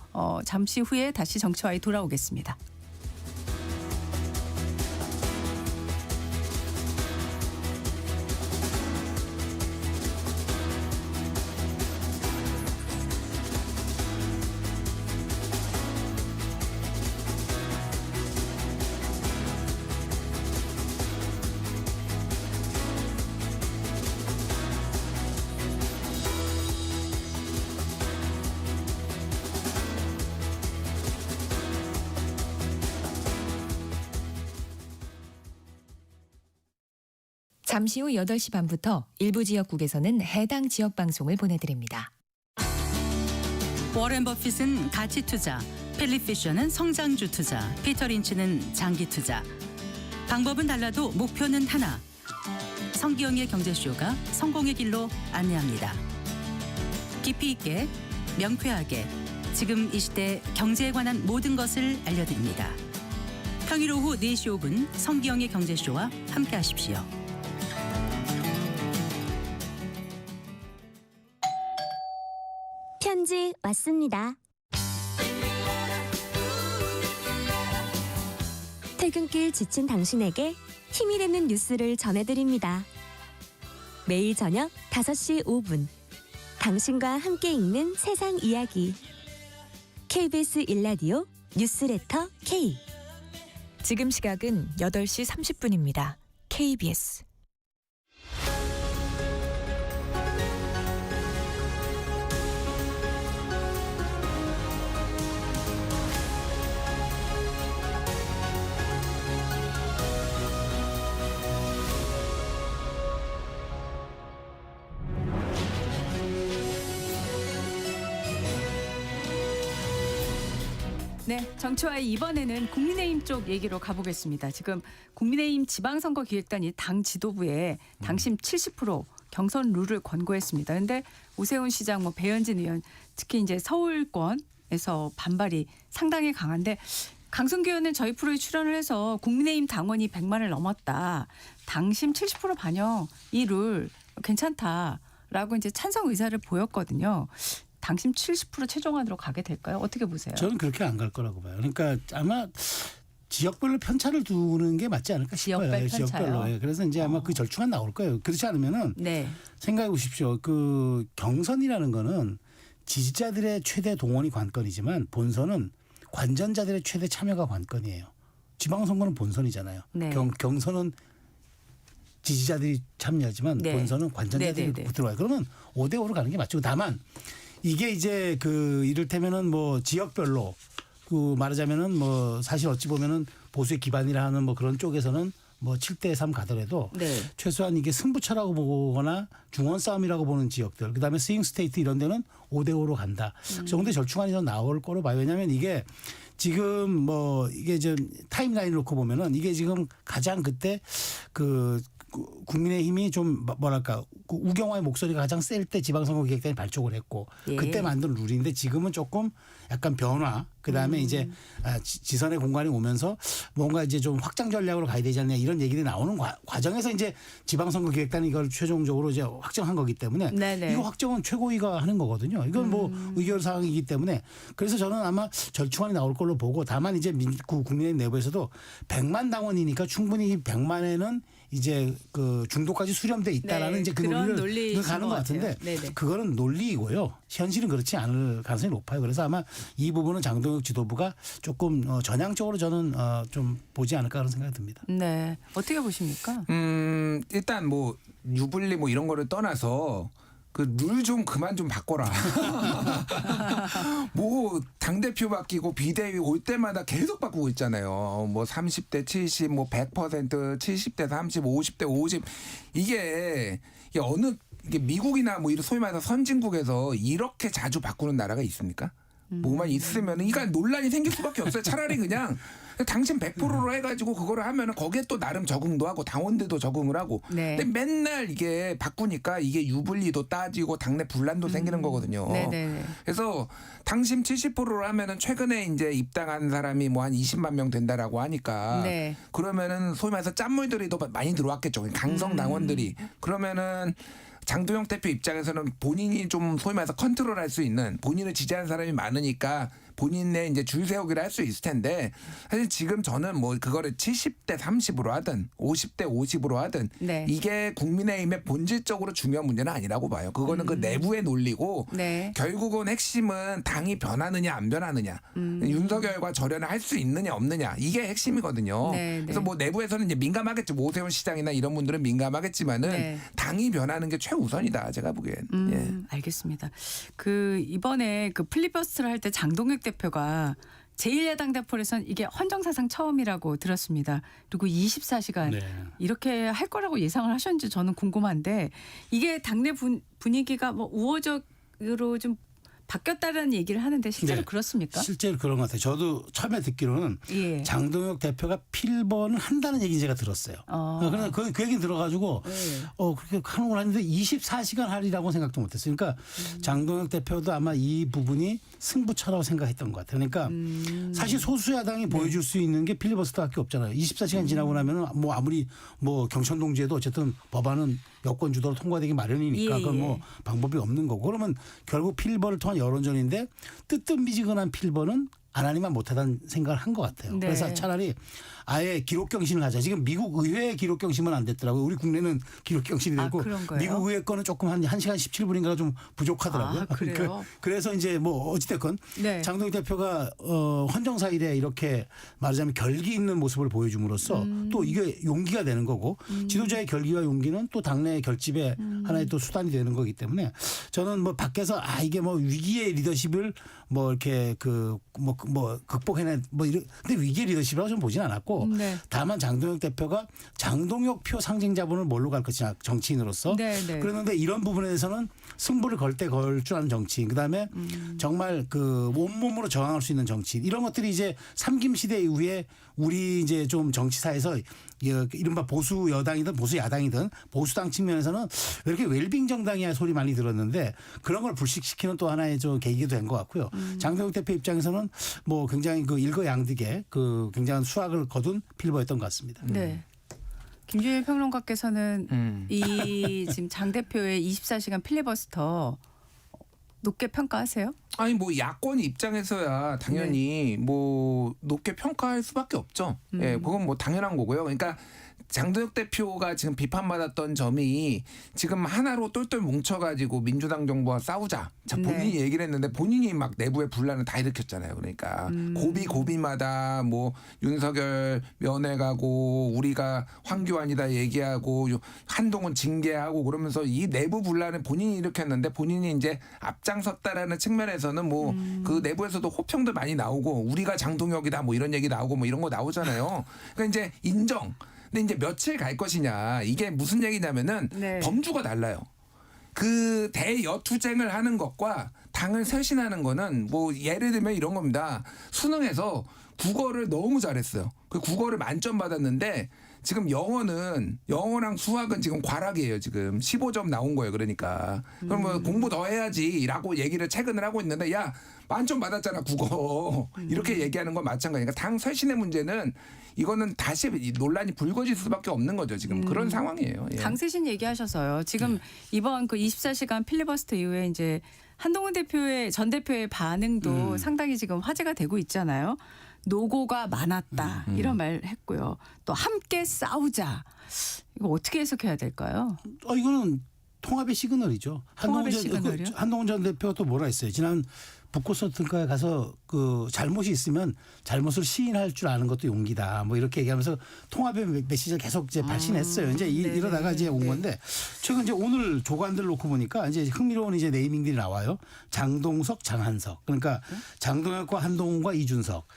잠시 후에 다시 정치와이 돌아오겠습니다. 잠시 후 8시 반부터 일부 지역국에서는 해당 지역 방송을 보내드립니다. 워렌 버핏은 가치 투자, 필립 피셔는 성장주 투자, 피터 린치는 장기 투자. 방법은 달라도 목표는 하나. 성기영의 경제쇼가 성공의 길로 안내합니다. 깊이 있게, 명쾌하게, 지금 이 시대 경제에 관한 모든 것을 알려드립니다. 평일 오후 4시 5분 성기영의 경제쇼와 함께하십시오. 편지 왔습니다. 퇴근길 지친 당신에게 힘이 되는 뉴스를 전해드립니다. 매일 저녁 5시 5분 당신과 함께 읽는 세상 이야기 KBS 1라디오 뉴스레터 K 지금 시각은 8시 30분입니다. KBS 네, 정치와의 이번에는 국민의힘 쪽 얘기로 가보겠습니다. 지금 국민의힘 지방선거 기획단이 당 지도부에 당심 70% 경선 룰을 권고했습니다. 그런데 오세훈 시장, 뭐 배현진 의원, 특히 이제 서울권에서 반발이 상당히 강한데 강승규 의원은 저희 프로에 출연을 해서 국민의힘 당원이 100만을 넘었다. 당심 70% 반영 이 룰 괜찮다라고 이제 찬성 의사를 보였거든요. 당심 70% 최종안으로 가게 될까요? 어떻게 보세요? 저는 그렇게 안 갈 거라고 봐요. 그러니까 아마 지역별로 편차를 두는 게 맞지 않을까 싶어요. 지역별 편차요? 지역별로. 예. 그래서 이제 아마 그 절충안 나올 거예요. 그렇지 않으면은 네. 생각해 보십시오. 그 경선이라는 거는 지지자들의 최대 동원이 관건이지만 본선은 관전자들의 최대 참여가 관건이에요. 지방선거는 본선이잖아요. 네. 경선은 지지자들이 참여하지만 네. 본선은 관전자들이 네. 들어와요. 그러면 5대5로 가는 게 맞죠. 다만 이게 이제 그 이를테면은 뭐 지역별로 그 말하자면은 뭐 사실 어찌 보면은 보수의 기반이라 하는 뭐 그런 쪽에서는 뭐 7대3 가더라도 네. 최소한 이게 승부처라고 보거나 중원 싸움이라고 보는 지역들 그다음에 스윙 스테이트 이런 데는 5대5로 간다. 그 정도의 절충안이 더 나올 거로 봐요. 왜냐하면 이게 지금 뭐 이게 좀 타임라인을 놓고 보면은 이게 지금 가장 그때 그 국민의힘이 좀 뭐랄까 그 우경화의 목소리가 가장 셀 때 지방선거 기획단이 발족을 했고 예. 그때 만든 룰인데 지금은 조금 약간 변화 그다음에 이제 지선의 공간이 오면서 뭔가 이제 좀 확장 전략으로 가야 되지 않냐 이런 얘기들이 나오는 과정에서 이제 지방선거 기획단이 이걸 최종적으로 이제 확정한 거기 때문에 네네. 이거 확정은 최고위가 하는 거거든요. 이건 뭐 의결 사항이기 때문에 그래서 저는 아마 절충안이 나올 걸로 보고 다만 이제 국민의힘 내부에서도 100만 당원이니까 충분히 이 100만에는 이제 그 중도까지 수렴돼 있다라는 네, 이제 그 그런 논리를 논리이신 가는 것 것 같아요. 같은데 네네. 그거는 논리이고요. 현실은 그렇지 않을 가능성이 높아요. 그래서 아마 이 부분은 장동혁 지도부가 조금 전향적으로 저는 좀 보지 않을까 그런 생각이 듭니다. 네. 어떻게 보십니까? 일단 뭐 유불리 뭐 이런 거를 떠나서 그 룰 좀 그만 좀 바꿔라. 뭐 당대표 바뀌고 비대위 올 때마다 계속 바꾸고 있잖아요. 뭐 30대 70, 뭐 100%, 70대 30, 50대 50 이게 어느 이게 미국이나 뭐 이런 소위 말해서 선진국에서 이렇게 자주 바꾸는 나라가 있습니까? 뭐만 있으면은 그러니까 논란이 생길 수밖에 없어요. 차라리 그냥 당신 100%로 해가지고 그거를 하면은 거기에 또 나름 적응도 하고 당원들도 적응을 하고. 네. 근데 맨날 이게 바꾸니까 이게 유불리도 따지고 당내 분란도 생기는 거거든요. 네네. 그래서 당심 70%로 하면은 최근에 이제 입당한 사람이 뭐 한 20만 명 된다라고 하니까 네. 그러면은 소위 말해서 짠물들이 더 많이 들어왔겠죠. 강성 당원들이. 그러면은 장도영 대표 입장에서는 본인이 좀 소위 말해서 컨트롤할 수 있는 본인을 지지하는 사람이 많으니까 본인의 이제 줄 세우기를 할 수 있을 텐데 사실 지금 저는 뭐 그거를 70대 30으로 하든 50대 50으로 하든 네. 이게 국민의힘의 본질적으로 중요한 문제는 아니라고 봐요. 그거는 그 내부의 논리고 네. 결국은 핵심은 당이 변하느냐 안 변하느냐 윤석열과 절연을 할 수 있느냐 없느냐 이게 핵심이거든요. 네, 그래서 네. 뭐 내부에서는 이제 민감하겠죠. 뭐 오세훈 시장이나 이런 분들은 민감하겠지만은 네. 당이 변하는 게 최우선이다 제가 보기엔. 예. 알겠습니다. 그 이번에 그 필리버스터를 할 때 장동혁 대표가 제1야당 대표에선 이게 헌정사상 처음이라고 들었습니다. 그리고 24시간 네. 이렇게 할 거라고 예상을 하셨는지 저는 궁금한데 이게 당내 분위기가 뭐 우호적으로 좀 바뀌었다라는 얘기를 하는데 실제로 네. 그렇습니까? 실제로 그런 것 같아요. 저도 처음에 듣기로는 예. 장동혁 대표가 필번을 한다는 얘기 제가 들었어요. 그러나 그 얘기 들어가지고 그렇게 하는 걸 하는데 24시간 하리라고 생각도 못했어요. 그러니까 장동혁 대표도 아마 이 부분이 승부처라고 생각했던 것 같아요. 그러니까 사실 소수 야당이 보여줄 수 있는 게 필리버스터밖에 없잖아요. 24시간 지나고 나면은 뭐 아무리 뭐 경천동지에도 어쨌든 법안은 여권 주도로 통과되기 마련이니까 예, 그건 뭐 예. 방법이 없는 거고 그러면 결국 필번을 통한 여론전인데 뜨뜻미지근한 필번은 안 하니만 못하다는 생각을 한 것 같아요. 네. 그래서 차라리 아예 기록경신을 하자. 지금 미국 의회 기록경신은 안 됐더라고요. 우리 국내는 기록경신이 아, 되고 그런 거예요? 미국 의회 거는 조금 한 1시간 17분인가가 좀 부족하더라고요. 아, 그래요? 그래서 이제 뭐 어찌됐건 네. 장동혁 대표가 헌정사일에 이렇게 말하자면 결기 있는 모습을 보여줌으로써 또 이게 용기가 되는 거고 지도자의 결기와 용기는 또 당내 결집의 하나의 또 수단이 되는 거기 때문에 저는 뭐 밖에서 이게 뭐 위기의 리더십을 뭐 이렇게 그 뭐 극복해낸 근데 위기 리더십이라고 좀 보진 않았고 네. 다만 장동혁 대표가 장동혁 표 상징 자본을 뭘로 갈 것이냐 정치인으로서 네, 네. 그러는데 이런 부분에 대해서는 승부를 걸 때 걸 줄 아는 정치인 그다음에 정말 그 온몸으로 저항할 수 있는 정치인 이런 것들이 이제 삼김 시대 이후에 우리 이제 좀 정치사에서 이른바 보수 여당이든 보수 야당이든 보수당 측면에서는 왜 이렇게 웰빙 정당이야 소리 많이 들었는데 그런 걸 불식시키는 또 하나의 좀 계기도 된 것 같고요. 장동혁 대표 입장에서는 뭐 굉장히 그 일거양득의 그 굉장한 수확을 거둔 필버였던 것 같습니다. 네. 김준일 평론가께서는 이 지금 장 대표의 24시간 필리버스터 높게 평가하세요? 아니 뭐 야권 입장에서야 당연히 뭐 높게 평가할 수밖에 없죠. 예, 그건 뭐 당연한 거고요. 그러니까 장동혁 대표가 지금 비판받았던 점이 지금 하나로 똘똘 뭉쳐가지고 민주당 정부와 싸우자. 자, 본인이 네. 얘기를 했는데 본인이 막 내부의 분란을 다 일으켰잖아요. 그러니까 고비마다 뭐 윤석열 면회가고 우리가 황교안이다 얘기하고 한동훈 징계하고 그러면서 이 내부 분란을 본인이 일으켰는데 본인이 이제 앞장섰다라는 측면에서는 뭐 그 내부에서도 호평도 많이 나오고 우리가 장동혁이다 뭐 이런 얘기 나오고 뭐 이런 거 나오잖아요. 그러니까 이제 인정. 근데 이제 며칠 갈 것이냐 이게 무슨 얘기냐면은 네. 범주가 달라요. 그 대여투쟁을 하는 것과 당을 쇄신하는 거는 뭐 예를 들면 이런 겁니다. 수능에서 국어를 너무 잘했어요. 그 국어를 만점 받았는데 지금 영어랑 수학은 지금 과락이에요. 지금 15점 나온 거예요. 그러니까 그럼 뭐 공부 더 해야지라고 얘기를 최근을 하고 있는데 야 만점 받았잖아 국어 이렇게 얘기하는 건 마찬가지니까 당 쇄신의 문제는 이거는 다시 논란이 불거질 수밖에 없는 거죠. 지금 그런 상황이에요. 예. 당세신 얘기하셔서요. 지금 이번 그 24시간 필리버스터 이후에 이제 한동훈 전 대표의 반응도 상당히 지금 화제가 되고 있잖아요. 노고가 많았다 이런 말 했고요. 또 함께 싸우자 이거 어떻게 해석해야 될까요? 이거는 통합의 시그널이죠. 통합의 시그널이요? 한동훈 전 대표가 또 뭐라 했어요. 지난 북코스 등가에 가서 그 잘못이 있으면 잘못을 시인할 줄 아는 것도 용기다. 뭐 이렇게 얘기하면서 통합의 메시지를 계속 이제 발신했어요. 이제 이러다가 이제 온 건데 최근 이제 오늘 조간들 놓고 보니까 이제 흥미로운 이제 네이밍들이 나와요. 장동석, 장한석. 그러니까 장동혁과 한동훈과 이준석.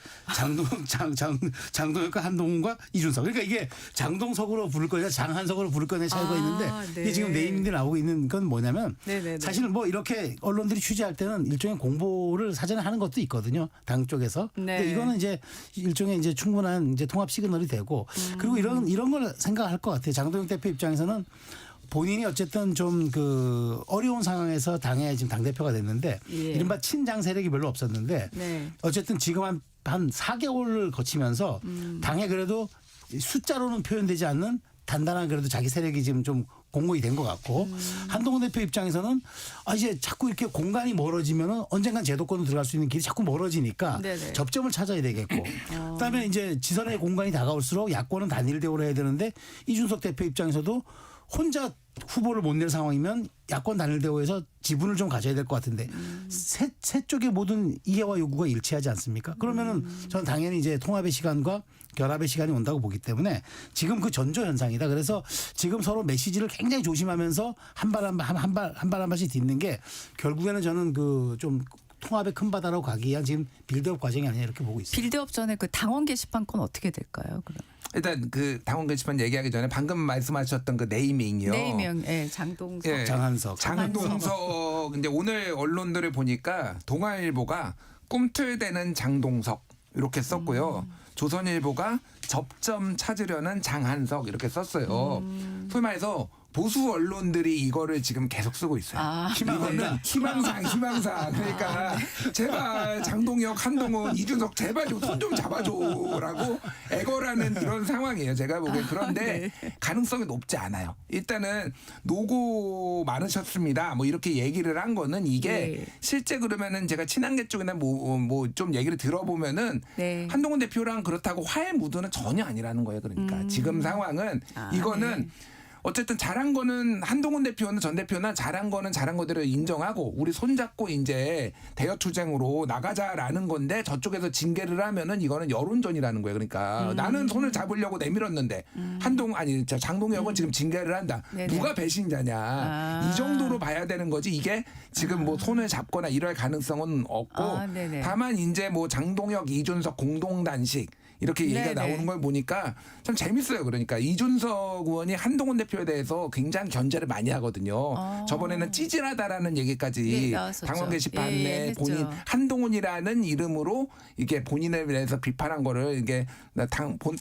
장동혁과 한동훈과 이준석. 그러니까 이게 장동석으로 부를 거냐 장한석으로 부를 거냐 차이가 있는데 네. 이게 지금 네이밍들이 나오고 있는 건 뭐냐면 네네네. 사실 뭐 이렇게 언론들이 취재할 때는 일종의 공보를 사전에 하는 것도 있거든요. 당 쪽에서. 네. 근데 이거는 이제 일종의 이제 충분한 이제 통합 시그널이 되고 그리고 이런 걸 생각할 것 같아요. 장동혁 대표 입장에서는 본인이 어쨌든 좀 그 어려운 상황에서 당의 지금 당대표가 됐는데 예. 이른바 친장 세력이 별로 없었는데 네. 어쨌든 지금 한 4개월을 거치면서 당에 그래도 숫자로는 표현되지 않는 단단한 그래도 자기 세력이 지금 좀 공고히 된 것 같고 한동훈 대표 입장에서는 이제 자꾸 이렇게 공간이 멀어지면은 언젠간 제도권으로 들어갈 수 있는 길이 자꾸 멀어지니까 네네. 접점을 찾아야 되겠고 그다음에 이제 지선의 공간이 다가올수록 야권은 단일대우로 해야 되는데 이준석 대표 입장에서도 혼자 후보를 못 낼 상황이면 야권 단일대우에서 지분을 좀 가져야 될 것 같은데 세 쪽의 모든 이해와 요구가 일치하지 않습니까? 그러면은 저는 당연히 이제 통합의 시간과 결합의 시간이 온다고 보기 때문에 지금 그 전조 현상이다. 그래서 지금 서로 메시지를 굉장히 조심하면서 한 발 한 발씩 딛는 게 결국에는 저는 그 좀 통합의 큰 바다로 가기 위한 지금 빌드업 과정이 아니냐 이렇게 보고 있습니다. 빌드업 전에 그 당원 게시판 건 어떻게 될까요? 그럼? 일단 그 당원 게시판 얘기하기 전에 방금 말씀하셨던 그 네이밍이요. 네이명, 장동석. 예. 장한석. 장동석. 이제 오늘 언론들을 보니까 동아일보가 꿈틀대는 장동석 이렇게 썼고요. 조선일보가 접점 찾으려는 장한석 이렇게 썼어요. 소위 말해서 보수 언론들이 이거를 지금 계속 쓰고 있어요. 이거는 희망상. 그러니까 제발 장동혁, 한동훈, 이준석 제발 좀 손 좀 잡아줘라고 애걸하는 이런 상황이에요. 제가 보기엔. 그런데 가능성이 높지 않아요. 일단은 노고 많으셨습니다. 뭐 이렇게 얘기를 한 거는 이게 네. 실제 그러면은 제가 친한계 쪽이나 뭐 좀 얘기를 들어보면은 네. 한동훈 대표랑 그렇다고 화해 무드는 전혀 아니라는 거예요. 그러니까 지금 상황은 이거는 어쨌든 잘한 거는 한동훈 대표는 전 대표는 잘한 거는 잘한 거대로 인정하고 우리 손잡고 이제 대여 투쟁으로 나가자라는 건데 저쪽에서 징계를 하면은 이거는 여론전이라는 거예요. 그러니까 나는 손을 잡으려고 내밀었는데 장동혁은 지금 징계를 한다. 네네. 누가 배신자냐. 이 정도로 봐야 되는 거지. 이게 지금 뭐 손을 잡거나 이럴 가능성은 없고 네네. 다만 이제 뭐 장동혁, 이준석 공동 단식 이렇게 얘기가 네네. 나오는 걸 보니까 참 재밌어요. 그러니까 이준석 의원이 한동훈 대표에 대해서 굉장히 견제를 많이 하거든요. 저번에는 찌질하다라는 얘기까지 네, 나왔었죠. 당원 게시판에 예, 했죠. 본인 한동훈이라는 이름으로 이게 본인에 대해서 비판한 거를 이게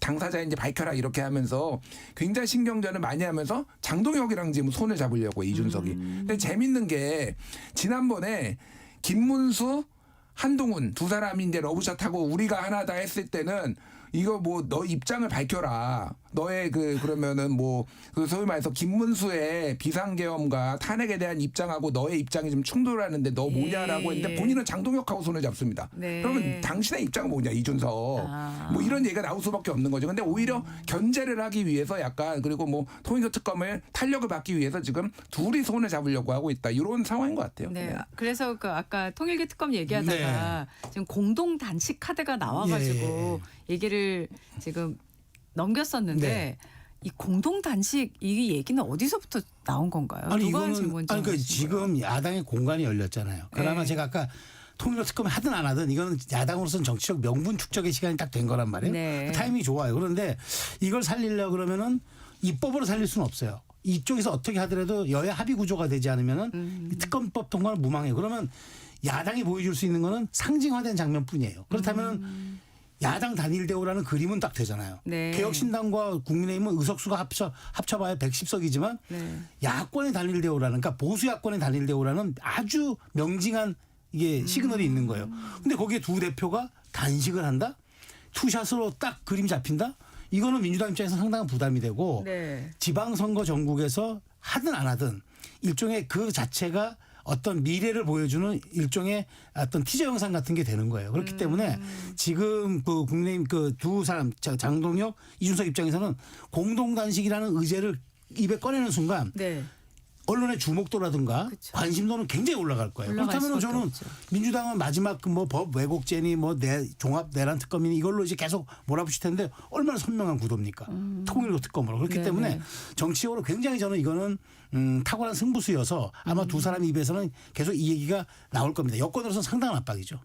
당사자 이제 밝혀라 이렇게 하면서 굉장히 신경전을 많이 하면서 장동혁이랑 지금 손을 잡으려고 이준석이. 근데 재밌는 게 지난번에 김문수 한동훈 두 사람이 이제 러브샷하고 우리가 하나다 했을 때는 이거 뭐 너 입장을 밝혀라. 너의 그러면은 뭐 그 소위 말해서 김문수의 비상계엄과 탄핵에 대한 입장하고 너의 입장이 좀 충돌하는데 너 뭐냐라고 했는데 본인은 장동혁하고 손을 잡습니다. 네. 그러면 당신의 입장은 뭐냐 이준석. 뭐 이런 얘기가 나올 수밖에 없는 거죠. 근데 오히려 견제를 하기 위해서 약간 그리고 뭐 통일교 특검을 탄력을 받기 위해서 지금 둘이 손을 잡으려고 하고 있다. 이런 상황인 것 같아요. 네. 그래서 그 아까 통일교 특검 얘기하다가 지금 공동 단식 카드가 나와가지고 얘기를 지금 넘겼었는데 이 공동 단식 이 얘기는 어디서부터 나온 건가요? 아니 누가 이거는 질문 아니 그러니까 지금 야당의 공간이 열렸잖아요. 그나마 네. 제가 아까 통일교 특검을 하든 안 하든 이거는 야당으로서는 정치적 명분 축적의 시간이 딱 된 거란 말이에요. 네. 타이밍이 좋아요. 그런데 이걸 살리려 그러면은 입법으로 살릴 수는 없어요. 이쪽에서 어떻게 하더라도 여야 합의 구조가 되지 않으면은 이 특검법 통과는 무망해요. 그러면 야당이 보여줄 수 있는 거는 상징화된 장면뿐이에요. 그렇다면 야당 단일 대우라는 그림은 딱 되잖아요. 네. 개혁신당과 국민의힘은 의석수가 합쳐봐야 110석이지만 네. 야권의 단일 대우라는 그러니까 보수 야권의 단일 대우라는 아주 명징한 이게 시그널이 있는 거예요. 근데 거기에 두 대표가 단식을 한다? 투샷으로 딱 그림 잡힌다? 이거는 민주당 입장에서 상당한 부담이 되고 네. 지방선거 전국에서 하든 안 하든 일종의 그 자체가 어떤 미래를 보여주는 일종의 어떤 티저 영상 같은 게 되는 거예요. 그렇기 때문에 지금 그 국민의힘 그 두 사람 장동혁, 이준석 입장에서는 공동단식이라는 의제를 입에 꺼내는 순간 네. 언론의 주목도라든가 그쵸. 관심도는 굉장히 올라갈 거예요. 올라갈 그렇다면 수밖에 저는 없죠. 민주당은 마지막 뭐 법 왜곡죄니 뭐 종합 내란 특검이니 이걸로 이제 계속 몰아붙일 텐데 얼마나 선명한 구도입니까? 통일교 특검으로. 그렇기 네네. 때문에 정치적으로 굉장히 저는 이거는 탁월한 승부수여서 아마 두 사람 입에서는 계속 이 얘기가 나올 겁니다. 여권으로서는 상당한 압박이죠.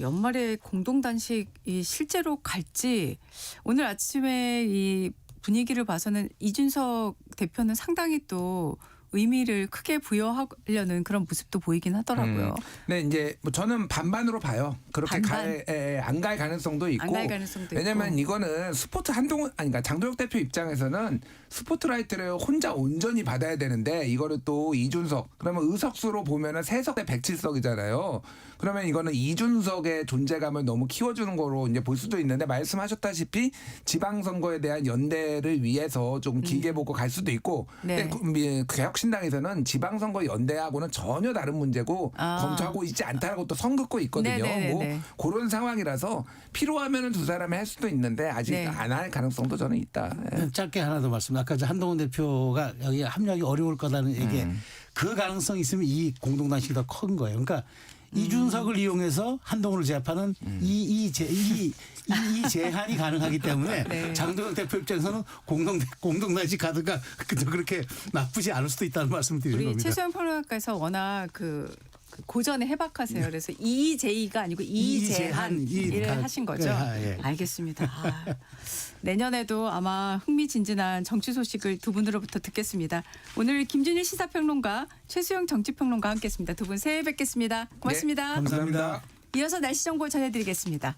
연말에 공동 단식이 실제로 갈지 오늘 아침에 이 분위기를 봐서는 이준석 대표는 상당히 또 의미를 크게 부여하려는 그런 모습도 보이긴 하더라고요. 네, 이제 뭐 저는 반반으로 봐요. 그렇게 반반? 안 갈 가능성도 있고. 안 갈 가능성도 왜냐면 있고. 이거는 스포트 그러니까 장동혁 대표 입장에서는 스포트라이트를 혼자 온전히 받아야 되는데 이거를 또 이준석 그러면 의석수로 보면은 3석에 107석이잖아요. 그러면 이거는 이준석의 존재감을 너무 키워주는 거로 이제 볼 수도 있는데 말씀하셨다시피 지방선거에 대한 연대를 위해서 좀 길게 보고 갈 수도 있고. 네. 근데 개혁신당에서는 지방선거 연대하고는 전혀 다른 문제고 검토하고 있지 않다라고 또 선긋고 있거든요. 네네네네. 뭐 그런 상황이라서 필요하면은 두 사람이 할 수도 있는데 아직 네. 안 할 가능성도 저는 있다. 예. 짧게 하나 더 말씀. 아까 이제 한동훈 대표가 여기 합류하기 어려울 거다는 얘기. 그 가능성이 있으면 이 공동단식이 더 큰 거예요. 그러니까 이준석을 이용해서 한동훈을 제압하는 이 제한이 가능하기 때문에 네. 장동혁 대표 입장에서는 공동단식 카드가 그렇게 나쁘지 않을 수도 있다는 말씀을 드리는 우리 겁니다. 최소연 평론가께서 워낙 그 고전에 해박하세요. 그래서 이제이가 아니고 이제한 일을 하신 거죠. 예. 알겠습니다. 내년에도 아마 흥미진진한 정치 소식을 두 분으로부터 듣겠습니다. 오늘 김준일 시사평론가, 최수영 정치평론가와 함께했습니다. 두 분 새해 뵙겠습니다. 고맙습니다. 감사합니다. 이어서 날씨 정보 전해드리겠습니다.